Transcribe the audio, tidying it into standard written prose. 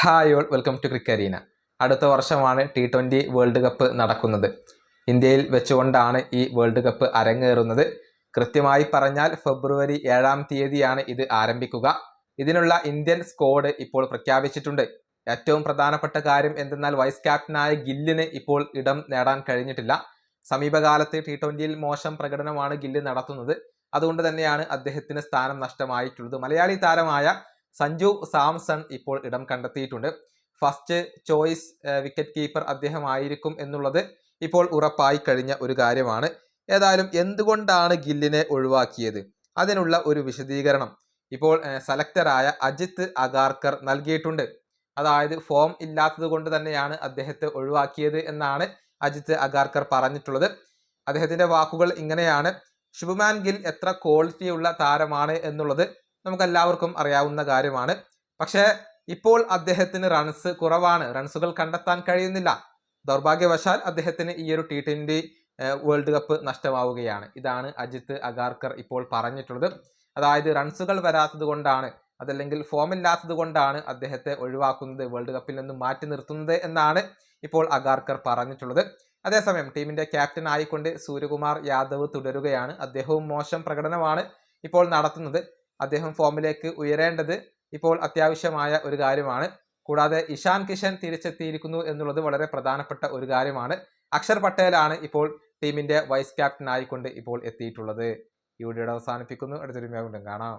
Hi all welcome to Cricarena. അടുത്ത വർഷമാണ് T20 world cup നടക്കുന്നത്. ഇന്ത്യയിൽ വെച്ചുകൊണ്ടാണ് ഈ വേൾഡ് കപ്പ് അരങ്ങേറുന്നത്. കൃത്യമായി പറഞ്ഞാൽ ഫെബ്രുവരി 7-ാം തീയതിയാണ് ഇത് ആരംഭിക്കുക. ഇതിനുള്ള ഇന്ത്യൻ സ്ക്വാഡ് ഇപ്പോൾ പ്രഖ്യാപിച്ചിട്ടുണ്ട്. ഏറ്റവും പ്രധാനപ്പെട്ട കാര്യം എന്തെന്നാൽ വൈസ് ക്യാപ്റ്റനായ ഗില്ലിന് ഇപ്പോൾ ഇടം നേടാൻ കഴിഞ്ഞിട്ടില്ല. സമീപകാലത്ത് T20യിൽ മോശം പ്രകടനമാണ് ഗില്ല് നടത്തുന്നത്. അതുകൊണ്ട് തന്നെയാണ് അദ്ദേഹത്തിന് സ്ഥാനം നഷ്ടമായിട്ടുള്ളത്. മലയാളി താരമായ സഞ്ജു സാംസൺ ഇപ്പോൾ ഇടം കണ്ടെത്തിയിട്ടുണ്ട്. ഫസ്റ്റ് ചോയ്സ് വിക്കറ്റ് കീപ്പർ അദ്ദേഹമായിരിക്കും എന്നുള്ളത് ഇപ്പോൾ ഉറപ്പായി കഴിഞ്ഞ ഒരു കാര്യമാണ്. ഏതായാലും എന്തുകൊണ്ടാണ് ഗില്ലിനെ ഒഴിവാക്കിയത്, അതിനുള്ള ഒരു വിശദീകരണം ഇപ്പോൾ സെലക്ടറായ അജിത് അഗാർക്കർ നൽകിയിട്ടുണ്ട്. അതായത് ഫോം ഇല്ലാത്തത് കൊണ്ട് തന്നെയാണ് അദ്ദേഹത്തെ ഒഴിവാക്കിയത് എന്നാണ് അജിത് അഗാർക്കർ പറഞ്ഞിട്ടുള്ളത്. അദ്ദേഹത്തിന്റെ വാക്കുകൾ ഇങ്ങനെയാണ്: ശുഭ്മാൻ ഗിൽ എത്ര ക്വാളിറ്റിയുള്ള താരമാണ് എന്നുള്ളത് നമുക്കെല്ലാവർക്കും അറിയാവുന്ന കാര്യമാണ്. പക്ഷേ ഇപ്പോൾ അദ്ദേഹത്തിന് റൺസ് കുറവാണ്, റൺസുകൾ കണ്ടെത്താൻ കഴിയുന്നില്ല. ദൗർഭാഗ്യവശാൽ അദ്ദേഹത്തിന് ഈ ഒരു T20 വേൾഡ് കപ്പ് നഷ്ടമാവുകയാണ്. ഇതാണ് അജിത് അഗാർക്കർ ഇപ്പോൾ പറഞ്ഞിട്ടുള്ളത്. അതായത് റൺസുകൾ വരാത്തത് കൊണ്ടാണ്, അതല്ലെങ്കിൽ ഫോം ഇല്ലാത്തത് കൊണ്ടാണ് അദ്ദേഹത്തെ ഒഴിവാക്കുന്നത്, വേൾഡ് കപ്പിൽ നിന്നും മാറ്റി നിർത്തുന്നത് എന്നാണ് ഇപ്പോൾ അഗാർക്കർ പറഞ്ഞിട്ടുള്ളത്. അതേസമയം ടീമിന്റെ ക്യാപ്റ്റൻ ആയിക്കൊണ്ട് സൂര്യകുമാർ യാദവ് തുടരുകയാണ്. അദ്ദേഹവും മോശം പ്രകടനമാണ് ഇപ്പോൾ നടത്തുന്നത്. അദ്ദേഹം ഫോമിലേക്ക് ഉയരേണ്ടത് ഇപ്പോൾ അത്യാവശ്യമായ ഒരു കാര്യമാണ്. കൂടാതെ ഇഷാൻ കിഷൻ തിരിച്ചെത്തിയിരിക്കുന്നു എന്നുള്ളത് വളരെ പ്രധാനപ്പെട്ട ഒരു കാര്യമാണ്. അക്ഷർ പട്ടേലാണ് ഇപ്പോൾ ടീമിന്റെ വൈസ് ക്യാപ്റ്റൻ ആയിക്കൊണ്ട് ഇപ്പോൾ എത്തിയിട്ടുള്ളത്. ഈ വീഡിയോ അവസാനിപ്പിക്കുന്നു. അടുത്തൊരു വീഡിയോ കാണാം.